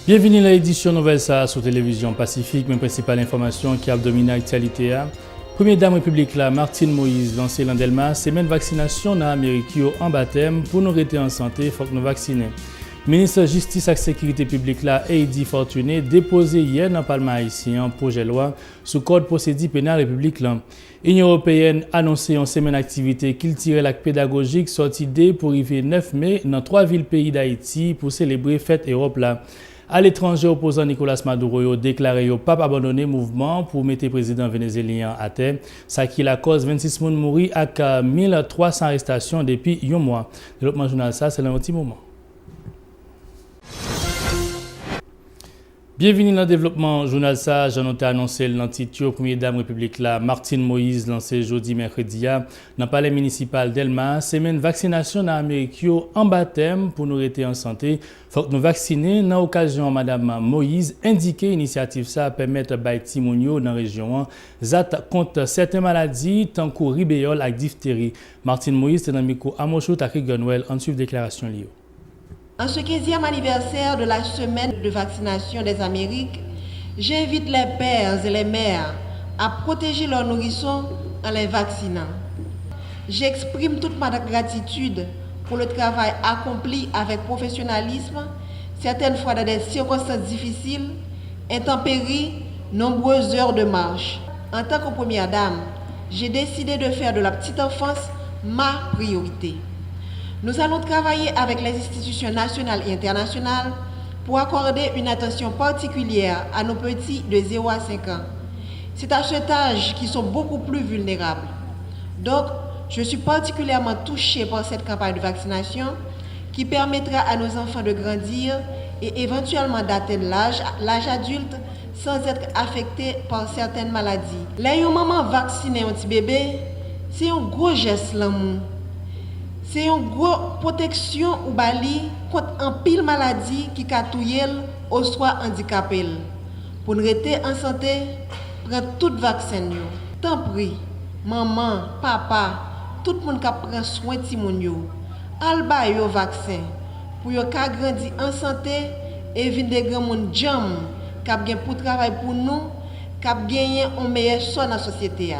Bienvenue à l'édition Nouvelle Ça sur Télévision Pacifique, mes principales informations qui a dominé l'actualité. Première Dame République là, Martine Moïse, lancé l'an Delma, semaine vaccination dans l'Amérique en baptême. Pour nous rester en santé, il faut que nous vacciner. Ministre Justice et Sécurité publique là, Heidi Fortuné, déposé hier dans le Parlement haïtien un projet de loi sur le Code procédure pénale République là. L'Union européenne a annoncé en semaine d'activité qu'il tirait l'acte pédagogique sorti dès pour arriver 9 mai dans 3 villes pays d'Haïti pour célébrer Fête Europe là. À l'étranger, opposant Nicolas Maduro a déclaré qu'il n'a pas abandonné le mouvement pour mettre le président vénézuélien à terre. Ça qui la cause 26 personnes mourir avec 1300 arrestations depuis un mois. Développement journal, ça, c'est un petit moment. Bienvenue dans le développement journal ça, j'en ai annoncé l'intitulé Première Dame République là, Martine Moïse lancé jeudi mercredi dans le palais municipal d'Elma, semaine vaccination dans l'Amérique en baptême pour nous rester en santé. Faut que nous vacciner dans l'occasion madame Moïse indiqué initiative ça permettre bay timounio dans la région zat contre certaines maladies tant que rubéole et diphtérie. Martine Moïse c'est dans le micro Amochou Takri Gunwell en suivant déclaration liée. En ce 15e anniversaire de la semaine de vaccination des Amériques, j'invite les pères et les mères à protéger leurs nourrissons en les vaccinant. J'exprime toute ma gratitude pour le travail accompli avec professionnalisme, certaines fois dans des circonstances difficiles, intempéries, nombreuses heures de marche. En tant que première dame, j'ai décidé de faire de la petite enfance ma priorité. Nous allons travailler avec les institutions nationales et internationales pour accorder une attention particulière à nos petits de 0 à 5 ans. C'est à cet âge qu'ils sont beaucoup plus vulnérables. Donc, je suis particulièrement touchée par cette campagne de vaccination qui permettra à nos enfants de grandir et éventuellement d'atteindre l'âge adulte sans être affectés par certaines maladies. Les mamans vaccinées un petit bébé, c'est un gros geste l'amour. C'est une grosse protection ou bali contre un pile maladie qui catouille ou soit handicapé. Pour nous rester en santé, prendre tout vaccin. Tant pis, maman, papa, tout le monde qui prend soin de Timon, alba yo vaccin pour yo ka grandir en santé et venir des grands monde jam qui a pour travail pour nous, qui a gagné un meilleur sort dans la société.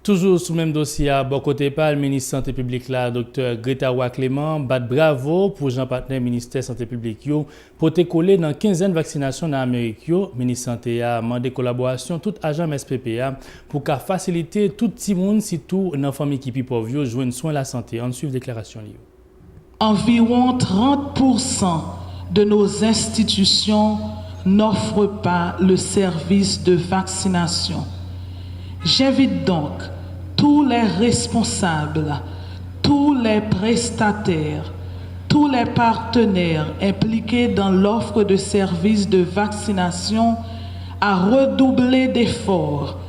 Toujours sous le même dossier, à bon côté par le ministre Santé publique là, Dr. Greta Clément, bat bravo pour Jean Partenaire ministère Santé publique pour te coller dans 15e vaccination dans l'Amérique. Le ministre Santé a demandé collaboration tout agent SPPA pour faciliter tout le monde, surtout dans la famille qui est pauvre, joindre soin de la santé. En suivant déclaration liée. Environ 30% de nos institutions n'offrent pas le service de vaccination. J'invite donc tous les responsables, tous les prestataires, tous les partenaires impliqués dans l'offre de services de vaccination à redoubler d'efforts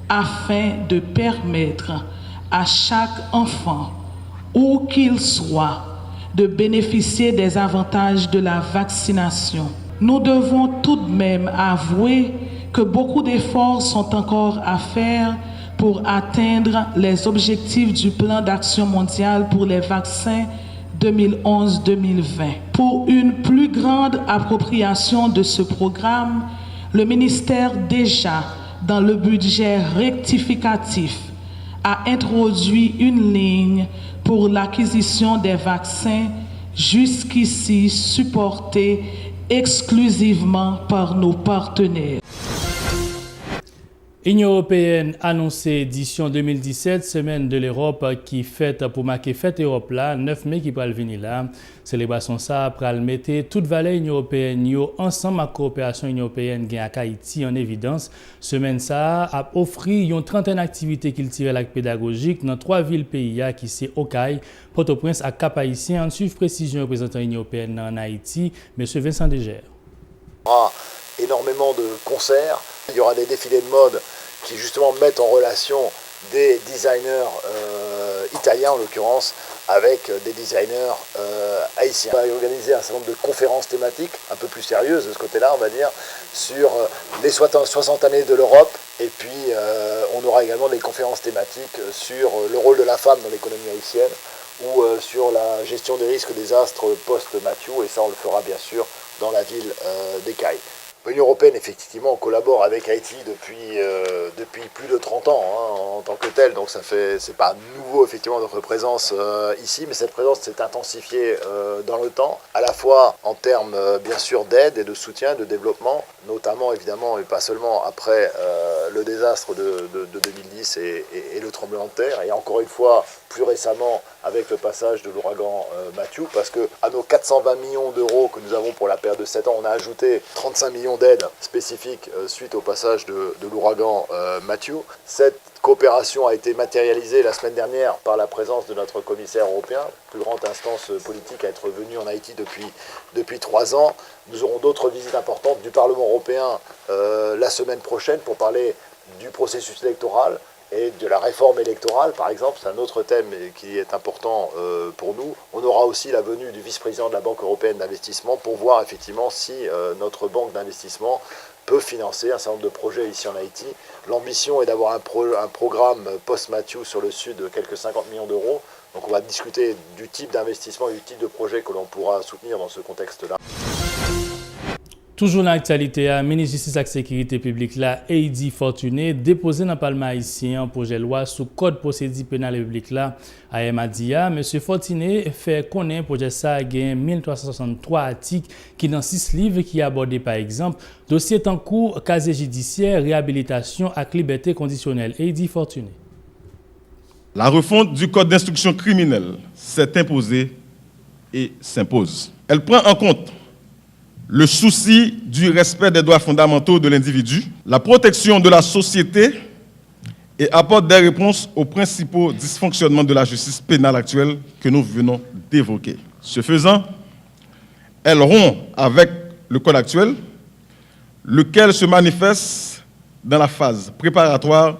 afin de permettre à chaque enfant, où qu'il soit, de bénéficier des avantages de la vaccination. Nous devons tout de même avouer que beaucoup d'efforts sont encore à faire pour atteindre les objectifs du plan d'action mondial pour les vaccins 2011-2020. Pour une plus grande appropriation de ce programme, le ministère déjà, dans le budget rectificatif, a introduit une ligne pour l'acquisition des vaccins jusqu'ici supportés exclusivement par nos partenaires. L'Union européenne a annoncé édition 2017, semaine de l'Europe qui fête pour marquer Fête Europe là, 9 mai qui va venir là. Célébration ça pour mettre toute vallée Union européenne ensemble à coopération Union européenne gain à Haïti en évidence. Semaine ça a offert une trentaine d'activités qu'il tire la pédagogique dans 3 villes pays qui c'est Okaï, Port-au-Prince à Cap-Haïtien. En suivant précision représentant Union européenne en Haïti, M. Vincent Degère. Énormément de concerts, il y aura des défilés de mode qui justement mettent en relation des designers italiens en l'occurrence avec des designers haïtiens. On va organiser un certain nombre de conférences thématiques un peu plus sérieuses de ce côté-là, on va dire, sur les 60 années de l'Europe. Et puis on aura également des conférences thématiques sur le rôle de la femme dans l'économie haïtienne ou sur la gestion des risques des astres post-Mathieu. Et ça on le fera bien sûr dans la ville d'Ekaï. L'Union européenne, effectivement, collabore avec Haïti depuis plus de 30 ans en tant que telle. Donc c'est pas nouveau, effectivement, notre présence ici, mais cette présence s'est intensifiée dans le temps, à la fois en termes, bien sûr, d'aide et de soutien, de développement, notamment, évidemment, et pas seulement après le désastre de 2010 et le tremblement de terre, et encore une fois, plus récemment, avec le passage de l'ouragan Matthew, parce que à nos 420 millions d'euros que nous avons pour la période de 7 ans, on a ajouté 35 millions d'aides spécifiques suite au passage de l'ouragan Matthew. Cette coopération a été matérialisée la semaine dernière par la présence de notre commissaire européen, plus grande instance politique à être venue en Haïti depuis 3 ans. Nous aurons d'autres visites importantes du Parlement européen la semaine prochaine pour parler du processus électoral et de la réforme électorale, par exemple. C'est un autre thème qui est important pour nous. On aura aussi la venue du vice-président de la Banque européenne d'investissement pour voir effectivement si notre banque d'investissement peut financer un certain nombre de projets ici en Haïti. L'ambition est d'avoir un programme post-Matthew sur le sud de quelques 50 millions d'euros. Donc on va discuter du type d'investissement et du type de projet que l'on pourra soutenir dans ce contexte-là. Toujours dans l'actualité, le ministre de Justice et Sécurité publique, Heidi Fortuné, déposé dans le Parlement haïtien un projet de loi sous code procédure pénale publique à Emadia. M. Fortuné fait connaître le projet ça a 1363 articles qui dans 6 livres qui abordent par exemple dossier en cours, casier judiciaire, réhabilitation et liberté conditionnelle. Heidi Fortuné. La refonte du code d'instruction criminelle s'est imposée et s'impose. Elle prend en compte le souci du respect des droits fondamentaux de l'individu, la protection de la société et apporte des réponses aux principaux dysfonctionnements de la justice pénale actuelle que nous venons d'évoquer. Ce faisant, elle rompt avec le code actuel, lequel se manifeste dans la phase préparatoire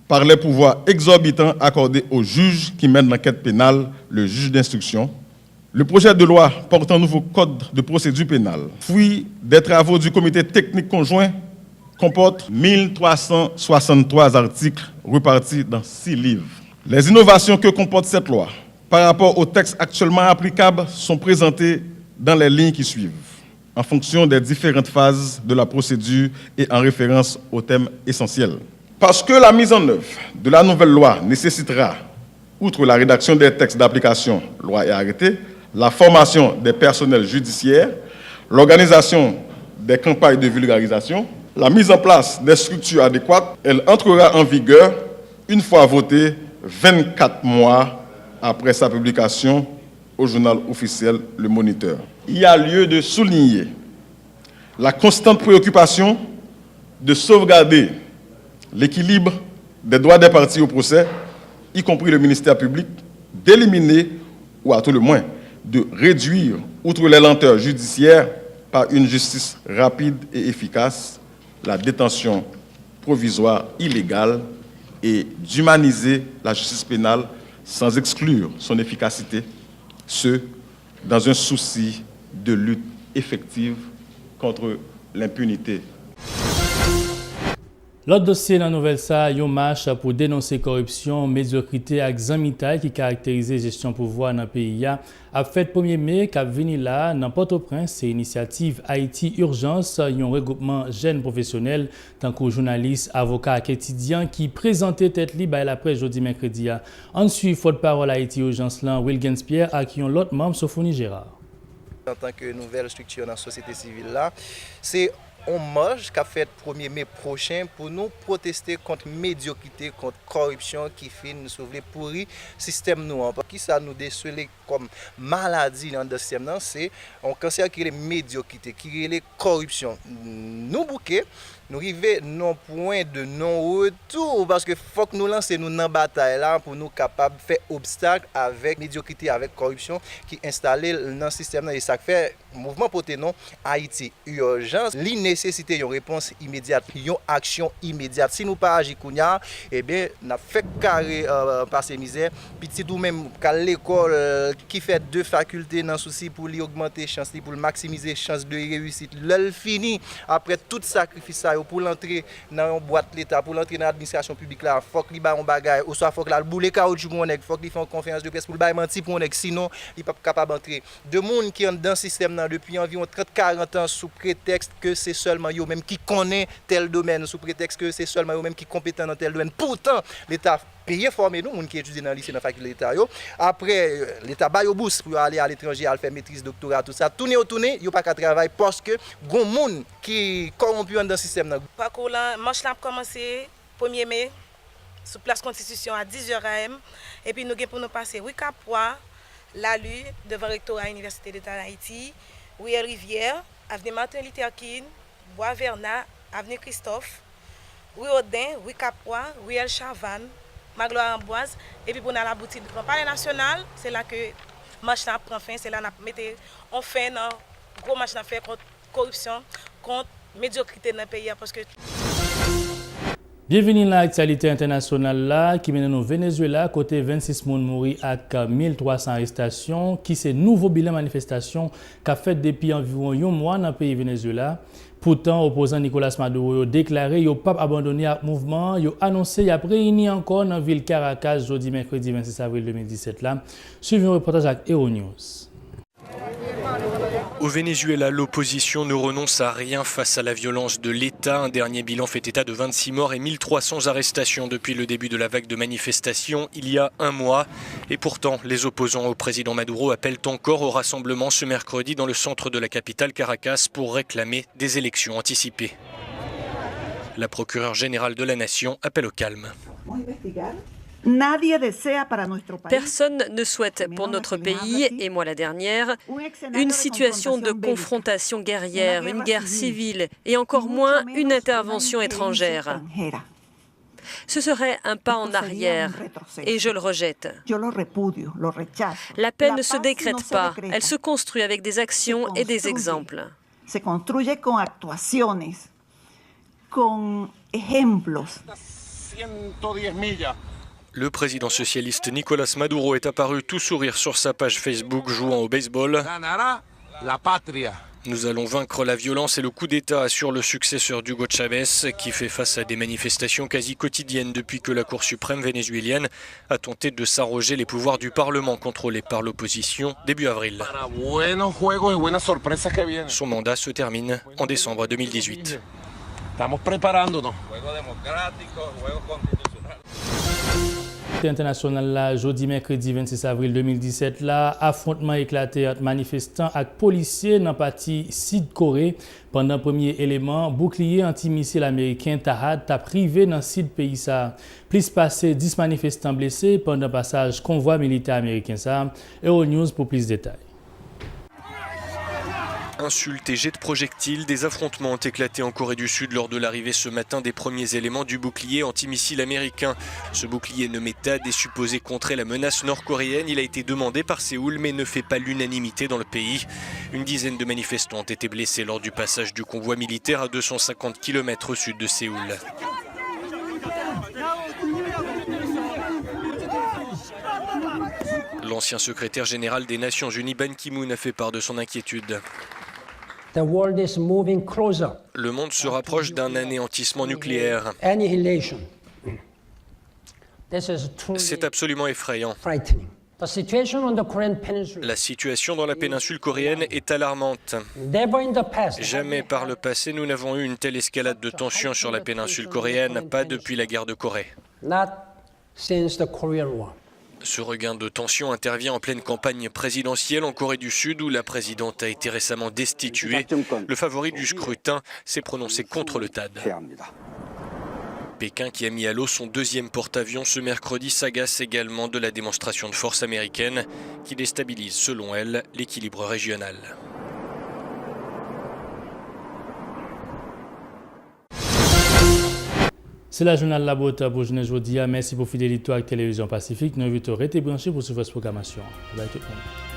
par les pouvoirs exorbitants accordés aux juges qui mènent l'enquête pénale, le juge d'instruction. Le projet de loi portant un nouveau code de procédure pénale, fruit des travaux du comité technique conjoint, comporte 1363 articles repartis dans 6 livres. Les innovations que comporte cette loi par rapport aux textes actuellement applicables sont présentées dans les lignes qui suivent, en fonction des différentes phases de la procédure et en référence aux thèmes essentiels. Parce que la mise en œuvre de la nouvelle loi nécessitera, outre la rédaction des textes d'application, loi et arrêtés, la formation des personnels judiciaires, l'organisation des campagnes de vulgarisation, la mise en place des structures adéquates, elle entrera en vigueur une fois votée 24 mois après sa publication au journal officiel Le Moniteur. Il y a lieu de souligner la constante préoccupation de sauvegarder l'équilibre des droits des parties au procès, y compris le ministère public, d'éliminer, ou à tout le moins, de réduire, outre les lenteurs judiciaires, par une justice rapide et efficace, la détention provisoire illégale et d'humaniser la justice pénale sans exclure son efficacité, ce, dans un souci de lutte effective contre l'impunité. L'autre dossier dans la nouvelle, ça, une marche pour dénoncer corruption, médiocrité et examitaille qui caractérise la gestion pouvoir dans le pays. A fait 1er mai, qui a venu là, dans Port-au-Prince, c'est l'initiative Haïti Urgence, un regroupement jeunes professionnels, tant que journalistes, avocats et étudiants qui présentaient tête libre à la presse jeudi mercredi. Ensuite, faute parole Haïti Urgence, Wilgens Pierre, à qui ont l'autre membre, Sophonie Gérard. En tant que nouvelle structure dans la société civile là, c'est on marche qu'a fait 1er mai prochain pour nous protester contre médiocrité, contre corruption qui fait nous sauver pourri système nous. Qui ça nous déceler comme maladie dans le système, c'est un cancer qui est médiocrité, qui est corruption. Nous bouquets, nous arrivons non point de non-retour parce que faut que nous lancer nous dans bataille là pour nous capables de faire obstacle avec médiocrité, avec corruption qui est installée dans le système et ça fait mouvement pour non Haïti Urgence. nécessité une réponse immédiate, une action immédiate. Si nous pas agir kounya, eh bien, n'a fait carré par ces misères. Petit tout même qu'à l'école qui fait 2 facultés dans souci pour lui augmenter chance, pour maximiser chance de réussite. L'elle fini après tout sacrifice ça pour l'entrer dans une boîte l'État, pour l'entrer dans l'administration publique là, faut qu'il ba un bagage ou soit faut qu'il a le boulet caoutchouc pour nèg, faut qu'il fait une conférence de presse pour le mentir pour nèg, sinon il pas capable d'entrer. De monde qui sont dans le système là depuis environ 30-40 ans sous prétexte que c'est seulement eux même qui connaît tel domaine, sous prétexte que c'est seulement eux même qui compétent dans tel domaine. Pourtant, l'État payer former nous, gens qui étudient dans le lycée, dans la faculté d'État. Après, l'État baille au bourse pour aller à l'étranger, à faire maîtrise, doctorat, tout ça. Tourner, il n'y a pas qu'à travailler parce que les gens qui sont corrompus dans le système. Parcours là, marche a commencé 1er mai, sous place Constitution à 10h AM. Et puis nous avons pour nous passer Rue Capois, l'ALU, devant le rectorat à l'Université d'État d'Haïti, Rue Rivière, avenue Martin Luther King, Bois Vernat, avenue Christophe, Rue Audin, Rue Capois, Rue El Chavannes, Magloire Amboise, et puis pour la boutique du Palais National, c'est là que le marche prend fin, c'est là que nous mettons fin dans le gros marche fait contre la corruption, contre la médiocrité dans le pays. Parce que... Bienvenue dans l'actualité internationale là, qui mène au Venezuela, côté 26 personnes mortes et 1300 arrestations, qui c'est nouveau bilan manifestation qu'a fait depuis environ un mois dans le pays Venezuela. Pourtant, opposant Nicolas Maduro a déclaré qu'il n'a pas abandonné le mouvement. Il a annoncé qu'il a réuni encore dans la ville Caracas jeudi mercredi 26 avril 2017. Suivez un reportage avec Euronews. Au Venezuela, l'opposition ne renonce à rien face à la violence de l'État. Un dernier bilan fait état de 26 morts et 1300 arrestations depuis le début de la vague de manifestations il y a un mois. Et pourtant, les opposants au président Maduro appellent encore au rassemblement ce mercredi dans le centre de la capitale Caracas pour réclamer des élections anticipées. La procureure générale de la nation appelle au calme. Personne ne souhaite pour notre pays, et moi la dernière, une situation de confrontation guerrière, une guerre civile et encore moins une intervention étrangère. Ce serait un pas en arrière et je le rejette. La paix ne se décrète pas, elle se construit avec des actions et des exemples. Le président socialiste Nicolas Maduro est apparu tout sourire sur sa page Facebook jouant au baseball. Nous allons vaincre la violence et le coup d'État, assure le successeur d'Hugo Chavez, qui fait face à des manifestations quasi quotidiennes depuis que la Cour suprême vénézuélienne a tenté de s'arroger les pouvoirs du Parlement contrôlé par l'opposition début avril. Son mandat se termine en décembre 2018. International là, jeudi mercredi 26 avril 2017 là, affrontement éclaté entre manifestants et policiers dans la partie Sud-Corée. Pendant le premier élément, bouclier antimissile américain Tahad a privé dans le sud pays ça. Plus passé 10 manifestants blessés pendant le passage convoi militaire américain ça. Euronews pour plus de détails. Insultes et jets de projectiles, des affrontements ont éclaté en Corée du Sud lors de l'arrivée ce matin des premiers éléments du bouclier antimissile américain. Ce bouclier nommé THAAD est supposé contrer la menace nord-coréenne. Il a été demandé par Séoul mais ne fait pas l'unanimité dans le pays. Une dizaine de manifestants ont été blessés lors du passage du convoi militaire à 250 km au sud de Séoul. L'ancien secrétaire général des Nations Unies, Ban Ki-moon, a fait part de son inquiétude. Le monde se rapproche d'un anéantissement nucléaire. C'est absolument effrayant. La situation dans la péninsule coréenne est alarmante. Jamais par le passé nous n'avons eu une telle escalade de tensions sur la péninsule coréenne, pas depuis la guerre de Corée. Ce regain de tension intervient en pleine campagne présidentielle en Corée du Sud où la présidente a été récemment destituée. Le favori du scrutin s'est prononcé contre le THAAD. Pékin, qui a mis à l'eau son deuxième porte-avions ce mercredi, s'agace également de la démonstration de force américaine qui déstabilise, selon elle, l'équilibre régional. C'est la journal La Botte pour aujourd'hui. Merci pour fidélité à la télévision Pacifique. Nous invitons à rester branchés pour suivre cette programmation. Bye tout le monde.